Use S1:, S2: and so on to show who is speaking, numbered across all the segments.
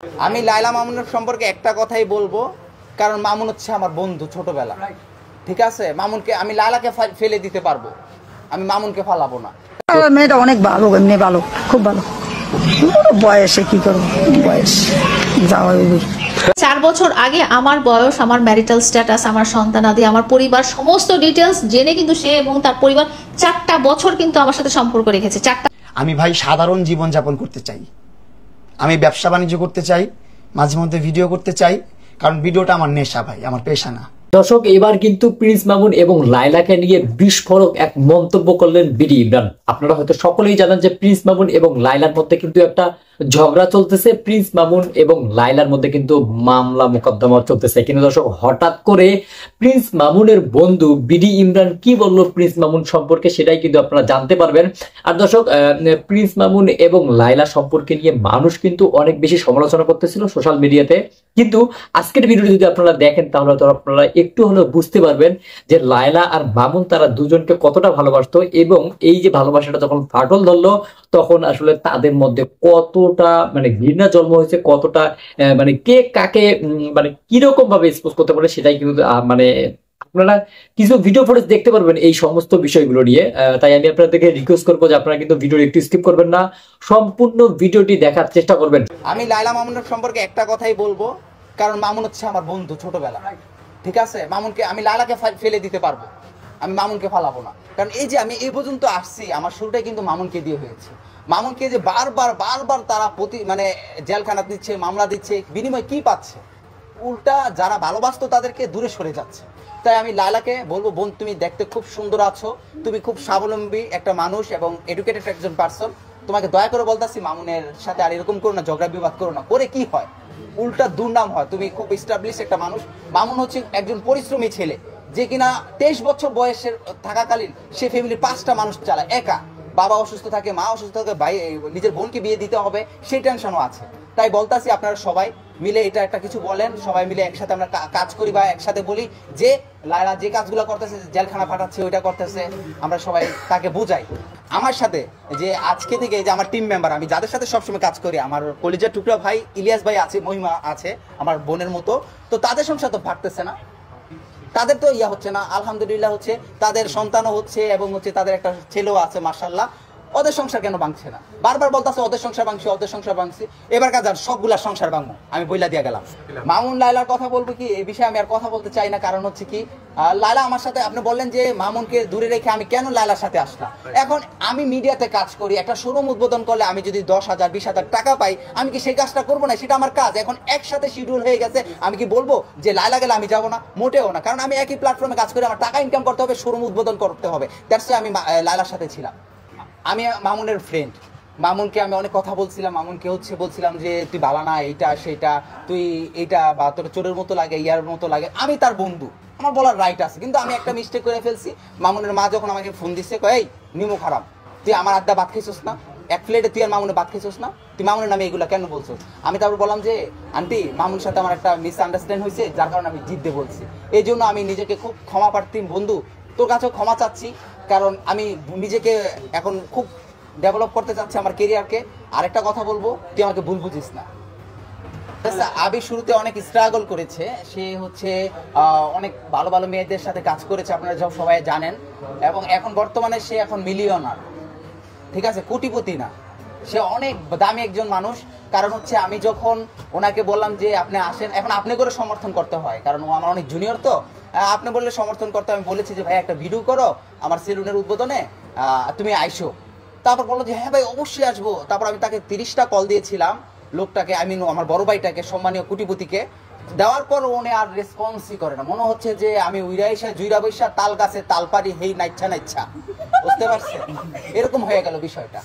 S1: আমি লায়লা মামুনের সম্পর্কে একটা কথাই বলবো, কারণ মামুন হচ্ছে আমার বন্ধু ছোটবেলা। ঠিক আছে, মামুনকে আমি লায়লাকে ফেলে দিতে পারবো, আমি মামুনকে ফালাবো না।
S2: মেয়েটা অনেক ভালো, এমনি ভালো, খুব ভালো। বয়সে কি করবো, বয়স যাওয়া।
S3: 4 বছর আগে আমার বয়স, আমার ম্যারিটাল স্ট্যাটাস, আমার সন্তানাদি, আমার পরিবার সমস্ত ডিটেলস জেনে কিন্তু সে এবং তার পরিবার 4টা বছর কিন্তু আমার সাথে সম্পর্ক রেখেছে।
S4: আমি ভাই সাধারণ জীবন যাপন করতে চাই, আমি ব্যবসা বাণিজ্য করতে চাই, মাঝে মধ্যে ভিডিও করতে চাই, কারণ ভিডিওটা আমার নেশা ভাই, আমার পেশা না।
S5: দর্শক, এবার কিন্তু প্রিন্স মামুন এবং লায়লাকে নিয়ে বিস্ফোরক এক মন্তব্য করলেন বিডি ইমরান। আপনারা হয়তো সকলেই জানেন যে প্রিন্স মামুন এবং লায়লার মধ্যে কিন্তু একটা ঝগড়া চলতেছে, প্রিন্স মামুন এবং লায়লার মধ্যে কিন্তু মামলা মোকদ্দমা চলতেছে। কিন্তু দর্শক, হঠাৎ করে প্রিন্স মামুনের বন্ধু বিডি ইমরান কি বললো প্রিন্স মামুন সম্পর্কে, সেটাই কিন্তু আপনারা জানতে পারবেন। আর দর্শক, প্রিন্স মামুন এবং লায়লা সম্পর্কে নিয়ে মানুষ কিন্তু অনেক বেশি সমালোচনা করতেছিল সোশ্যাল মিডিয়াতে, কিন্তু আজকের ভিডিওটি যদি আপনারা দেখেন তাহলে তো আপনারা একটু হলেও বুঝতে পারবেন যে লায়লা আর মামুন তারা দুজনকে কতটা ভালোবাসতো, এবং এই যে ভালোবাসাটা যখন ফাটল ধরলো তখন আসলে তাদের মধ্যে কতটা ঘৃণা জন্ম হয়েছে, কতটা কে কাকে কিরকম ভাবে এক্সপোজ করতে পারে, সেটাই কিন্তু আপনারা কিছু ভিডিও ফুটেজ দেখতে পারবেন এই সমস্ত বিষয়গুলো নিয়ে। তাই আমি আপনাদেরকে রিকোয়েস্ট করবো যে আপনারা কিন্তু ভিডিও একটু স্কিপ করবেন না, সম্পূর্ণ ভিডিওটি দেখার চেষ্টা করবেন।
S1: আমি লায়লা মামুনের সম্পর্কে একটা কথাই বলবো, কারণ মামুন হচ্ছে আমার বন্ধু ছোটবেলা। ঠিক আছে, মামুনকে আমি লায়লাকে ফেলে দিতে পারবো, আমি মামুনকে ফালাবো না। কারণ এই যে আমি এই পর্যন্ত আসছি, আমার শুরুটাই কিন্তু মামুনকে দিয়ে হয়েছে। মামুনকে যে বারবার তারা জেলখানা দিচ্ছে, মামলা দিচ্ছে, বিনিময়ে কি পাচ্ছে? উল্টা যারা ভালোবাসতো তাদেরকে দূরে সরে যাচ্ছে। তাই আমি লায়লাকে বলবো, বোন তুমি দেখতে খুব সুন্দর আছো, তুমি খুব স্বাবলম্বী একটা মানুষ এবং এডুকেটেড একজন পার্সন, তোমাকে দয়া করে বলতাছি মামুনের সাথে আর এরকম করো না, ঝগড়া বিবাদ করো না, করে কি হয়? উল্টা দুর্নাম হয়। তুমি খুব এস্টাবলিশ একটা মানুষ। মামুন হচ্ছে একজন পরিশ্রমী ছেলে, যে কিনা 23 বছর বয়সের থাকাকালীন সে ফ্যামিলির 5টা মানুষ চালায় একা। বাবা অসুস্থ থাকে, মা অসুস্থ থাকে, ভাই নিজের বোনকে বিয়ে দিতে হবে, সেই টেনশনও আছে। তাই বলতাছি আপনারা সবাই মিলে এটা একটা কিছু বলেন, সবাই মিলে একসাথে আমরা কাজ করি বা একসাথে বলি যে লায়লা যে কাজগুলো করতেছে, জেলখানা ফাটাচ্ছে, ওইটা করতেছে, আমরা সবাই তাকে বুঝাই। আমার সাথে যে আজকে থেকে যে আমার টিম মেম্বার, আমি যাদের সাথে সবসময় কাজ করি, আমার কলিজার টুকরা ভাই ইলিয়াস ভাই আছে, মহিমা আছে আমার বোনের মতো, তো তাদের সংসার তো ভাগতেছে না, তাদের তো হচ্ছে না, আলহামদুলিল্লাহ হচ্ছে, তাদের সন্তানও হচ্ছে এবং হচ্ছে তাদের একটা ছেলেও আছে মাশাআল্লাহ। ওদের সংসার কেন ভাঙছে না? বারবার বলতেছে ওদের সংসার ভাঙছে, ওদের সংসার ভাঙছে। এবার কাজ আর সবগুলা সংসার ভাঙবো, আমি বইলা দিয়ে গেলাম। মামুন লায়লার কথা বলবো কি, এই বিষয়ে আমি আর কথা বলতে চাই না। কারণ হচ্ছে কি, লায়লা আমার সাথে, আপনি বললেন যে মামুনকে দূরে রেখে আমি কেন লায়লার সাথে আসলাম। এখন আমি মিডিয়াতে কাজ করি, একটা শোরুম উদ্বোধন করলে আমি যদি 10,000 20,000 টাকা পাই, আমি কি সেই কাজটা করবো না? সেটা আমার কাজ। এখন একসাথে শিডিউল হয়ে গেছে, আমি কি বলবো যে লায়লা গেলে আমি যাবো না? মোটেও না। কারণ আমি একই প্ল্যাটফর্মে কাজ করি, আমার টাকা ইনকাম করতে হবে, শোরুম উদ্বোধন করতে হবে। দ্যাটস ওয়াই আমি লায়লার সাথে ছিলাম। আমি মামুনের ফ্রেন্ড, মামুনকে আমি অনেক কথা বলছিলাম, মামুনকে হচ্ছে বলছিলাম যে তুই বালা না, এইটা সেটা, তুই এইটা বা তোর চোরের মতো লাগে, ইয়ার মতো লাগে। আমি তার বন্ধু, আমার বলার রাইট আছে। কিন্তু আমি একটা মিস্টেক করে ফেলছি। মামুনের মা যখন আমাকে ফোন দিচ্ছে, এই নিমো খারাপ, তুই আমার আড্ডা ভাত খাইছিস না, এক প্লেটে তুই আর মামুনের ভাত খাইছিস না, তুই মামুনের নামে এগুলো কেন বলছো? আমি তারপর বললাম যে আন্টি, মামুনের সাথে আমার একটা মিসআন্ডারস্ট্যান্ড হয়েছে, যার কারণে আমি জিততে বলছি। এই জন্য আমি নিজেকে খুব ক্ষমা প্রার্থী বন্ধু, তোর কাছেও ক্ষমা চাচ্ছি। কারণ আমি নিজেকে এখন খুব ডেভেলপ করতে চাচ্ছি আমার কেরিয়ারকে। আরেকটা কথা বলবো, তুই আমাকে ভুল বুঝিস না। আবি শুরুতে অনেক স্ট্রাগল করেছে, সে হচ্ছে অনেক ভালো ভালো মেয়েদের সাথে কাজ করেছে, আপনারা সবাই জানেন। এবং এখন বর্তমানে সে এখন মিলিয়নার, ঠিক আছে, কোটিপতি না, সে অনেক দামি একজন মানুষ। কারণ হচ্ছে আমি যখন ওনাকে বললাম যে আপনি আসেন, এখন আপনি করে সমর্থন করতে হয়, কারণ ও আমার অনেক জুনিয়র, তো আপনি বললে সমর্থন করতে। আমি বলেছি যে ভাই একটা ভিডিও করো আমার সেলুনের উদ্বোধনে, তুমি আইসো। তারপর বললো যে হ্যাঁ ভাই অবশ্যই আসবো। তারপর আমি তাকে 30টা কল দিয়েছিলাম লোকটাকে, আমার বড় ভাইটাকে, সম্মানীয় কোটিপতিকে। দেওয়ার পর উনি আর রেসপন্সই করে না। মনে হচ্ছে যে আমি উইরাইসা জুইরা বৈশা তাল গাছে তাল পারি, হেই নাইচ্ছা নাইচ্ছা, বুঝতে পারছেন? এরকম হয়ে গেল বিষয়টা।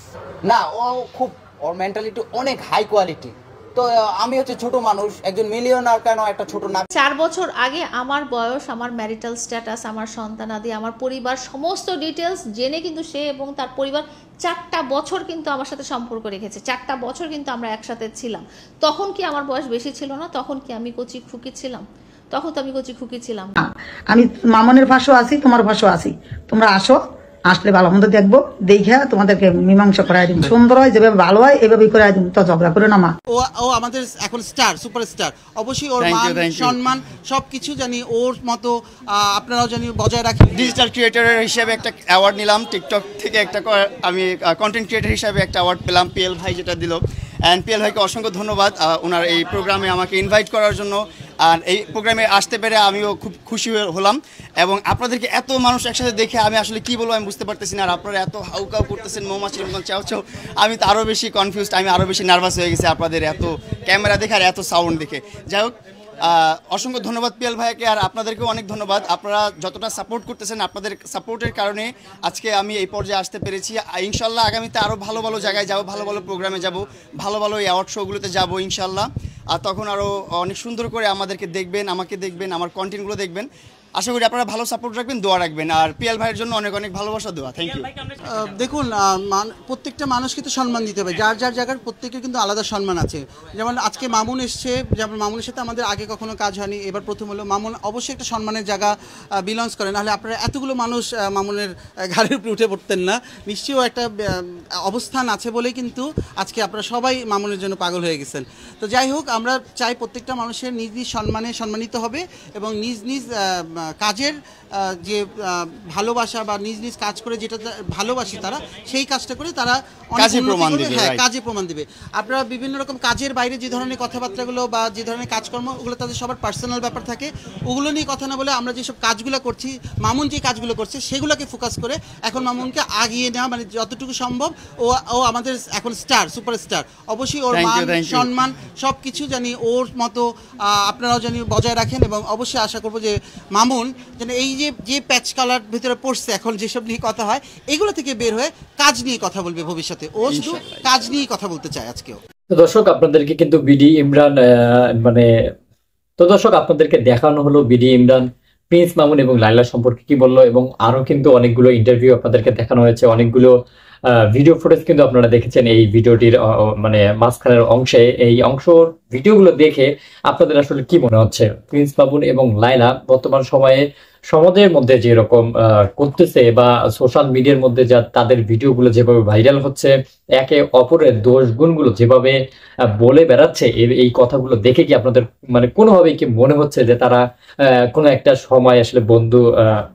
S1: না, ও খুব, ওর মেন্টালিটি অনেক হাই কোয়ালিটি। তো আমি হচ্ছে ছোট মানুষ, একজন মিলিয়নার কেন একটা ছোট না।
S3: 4 বছর আগে আমার বয়স, আমার ম্যারিটাল স্ট্যাটাস, আমার সন্তানাদি, আমার পরিবার সমস্ত ডিটেলস জেনে কিন্তু সে এবং তার পরিবার 4টা বছর কিন্তু আমার সাথে সম্পর্ক রেখেছে। 4টা বছর কিন্তু আমরা একসাথে ছিলাম। তখন কি আমার বয়স বেশি ছিল না? তখন কি আমি কচি খুকি ছিলাম? তখন তো আমি কচি খুকি ছিলাম।
S2: আমি মামনের পাশেও আছি, তোমার পাশেও আছি, তোমরা আসো, আসলে ভালো মন্দ দেখবো, দেখে তোমাদেরকে মীমাংসা করাই দিব। সুন্দর হয় যেভাবে ভালো হয় এভাবেই করাই দিব, তো ঝগড়া করে না মা।
S6: ও আমাদের এখন স্টার, সুপারস্টার। অবশ্যই ওর মান সম্মান সবকিছু জানি ওর মতো আপনারাও জানি বজায় রাখেন।
S7: ডিজিটাল ক্রিয়েটর হিসেবে একটা অ্যাওয়ার্ড নিলাম, টিকটক থেকে একটা আমি কন্টেন্ট ক্রিয়েটর হিসেবে একটা অ্যাওয়ার্ড পেলাম, পিএল ভাই যেটা দিল। অ্যান্ড পিএল ভাইকে অসংখ্য ধন্যবাদ ওনার এই প্রোগ্রামে আমাকে ইনভাইট করার জন্য। আর এই প্রোগ্রামে আসতে পেরে আমিও খুব খুশি হলাম, এবং আপনাদেরকে এত মানুষ একসাথে দেখে আমি আসলে কী বলবো আমি বুঝতে পারতেছি না। আর আপনারা এত হাউকাউ করতেছেন মৌমাছির মতন চাও চাও, আমি তো আরও বেশি কনফিউজড, আমি আরও বেশি নার্ভাস হয়ে গেছি আপনাদের এত ক্যামেরা দেখে আর এত সাউন্ড দেখে। যাই হোক, অসংখ্য ধন্যবাদ পিএল ভাইকে, আর আপনাদেরকেও অনেক ধন্যবাদ। আপনারা যতটা সাপোর্ট করতেছেন, আপনাদের সাপোর্টের কারণে আজকে আমি এই পর্যায়ে আসতে পেরেছি। ইনশাল্লাহ আগামীতে আরও ভালো ভালো জায়গায় যাব, ভালো ভালো প্রোগ্রামে যাব, ভালো ভালো অ্যাওয়ার্ড শোগুলোতে যাব ইনশাল্লাহ। আর তখন আরও অনেক সুন্দর করে আমাদেরকে দেখবেন, আমাকে দেখবেন, আমার কন্টেন্টগুলো দেখবেন। আশা করি আপনারা ভালো সাপোর্ট রাখবেন, দোয়া রাখবেন। আর পিএল ভাইয়ের জন্য অনেক অনেক ভালোবাসা, দোয়া। Thank you.
S6: দেখুন, প্রত্যেকটা মানুষকে তো সম্মান দিতে হবে, যার যার জায়গার প্রত্যেকের কিন্তু আলাদা সম্মান আছে। যেমন আজকে মামুন এসছে, যেমন মামুনের সাথে আমাদের আগে কখনো কাজ হয়নি, এবার প্রথম হলো। মামুন অবশ্যই একটা সম্মানের জায়গা বিলংস করে, নাহলে আপনারা এতগুলো মানুষ মামুনের ঘাড়ের উপরে উঠে পড়তেন না। নিশ্চয়ই একটা অবস্থান আছে বলেই কিন্তু আজকে আপনারা সবাই মামুনের জন্য পাগল হয়ে গেছেন। তো যাই হোক, আমরা চাই প্রত্যেকটা মানুষের নিজ নিজ সম্মানে সম্মানিত হবে, এবং নিজ নিজ কাজের যে ভালোবাসা বা নিজ নিজ কাজ করে যেটা ভালোবাসি তারা, সেই কাজটা করে তারা
S7: কাজে প্রমাণ দিবে।
S6: হ্যাঁ, কাজে প্রমাণ দিবে। আপনারা বিভিন্ন রকম কাজের বাইরে যে ধরনের কথাবার্তাগুলো বা যে ধরনের কাজকর্ম, ওগুলো তাদের সবার পার্সোনাল ব্যাপার থাকে, ওগুলো নিয়ে কথা না বলে আমরা যেসব কাজগুলো করছি, মামুন যে কাজগুলো করছে সেগুলোকে ফোকাস করে এখন মামুনকে আগিয়ে নেওয়া, মানে যতটুকু সম্ভব। ও আমাদের এখন স্টার, সুপারস্টার। অবশ্যই ওর মান সম্মান সবকিছু জানি ওর মতো আপনারাও জানি বজায় রাখেন, এবং অবশ্যই আশা করবো যে মামুন যেন এই যে প্যাচ কালার ভিতরে পড়ছে এখন, যেসব নিয়ে কথা হয় এগুলো থেকে বের হয়ে কাজ নিয়ে কথা বলবে ভবিষ্যতে। ও শুধু কাজ নিয়ে কথা বলতে চায় আজকেও।
S5: তো দর্শক, আপনাদেরকে কিন্তু বিডি ইমরান দর্শক আপনাদেরকে দেখানো হলো বিডি ইমরান প্রিন্স মামুন এবং লাইলা সম্পর্কে কি বললো, এবং আরো কিন্তু অনেকগুলো ইন্টারভিউ আপনাদেরকে দেখানো হয়েছে, অনেকগুলো ভিডিও ফুটেজ কিন্তু আপনারা দেখেছেন এই ভিডিওটির মাঝখানের অংশে। এই ভিডিওগুলো দেখে আপনাদের আসলে কি মনে হচ্ছে? প্রিন্স মামুন এবং লাইলা বর্তমান সময়ে সমাজের মধ্যে যেরকম করতেছে, বা সোশ্যাল মিডিয়ার মধ্যে যা তাদের ভিডিওগুলো যেভাবে ভাইরাল হচ্ছে, একে অপরের দোষ গুণগুলো যেভাবে বলে বেড়াচ্ছে, এই কথাগুলো দেখে কি আপনাদের মানে কোনোভাবেই কি মনে হচ্ছে যে তারা কোনো একটা সময় আসলে বন্ধু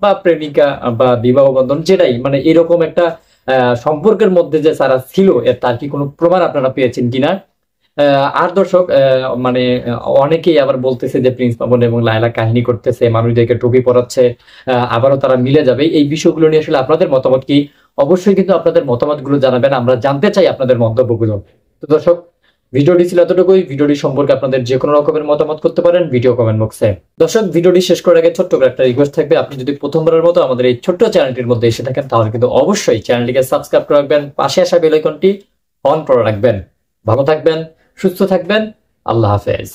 S5: বা প্রেমিকা বা বিবাহ বন্ধন যেটাই, মানে এরকম একটা সম্পর্কের মধ্যে যে তারা ছিল, তার কি কোনো প্রমাণ আপনারা পেয়েছেন কিনা? আর দর্শক, মানে অনেকেই আবার বলতেছে যে প্রিন্স মামুন এবং লায়লা কাহিনী করতেছে, মানুষদেরকে টুপি পরাচ্ছে, আবারও তারা মিলে যাবে। এই বিষয়গুলো নিয়ে আসলে আপনাদের মতামত কি? অবশ্যই কিন্তু আপনাদের মতামতগুলো জানাবেন, আমরা জানতে চাই আপনাদের মন্তব্যগুলো। তো দর্শক, ভিডিওটি ছিল এতটুকুই। ভিডিওটি সম্পর্কে আপনাদের যে কোনো রকমের মতামত করতে পারেন ভিডিও কমেন্ট বক্সে। দর্শক, ভিডিওটি শেষ করার আগে ছোট্ট একটা রিকোয়েস্ট থাকবে, আপনি যদি প্রথমবারের মতো আমাদের এই ছোট্ট চ্যানেলটির মধ্যে এসে থাকেন, তাহলে কিন্তু অবশ্যই চ্যানেলটিকে সাবস্ক্রাইব করে রাখবেন, পাশে আসা বেল আইকনটি অন করে রাখবেন। ভালো থাকবেন, সুস্থ থাকবেন, আল্লাহ হাফেজ।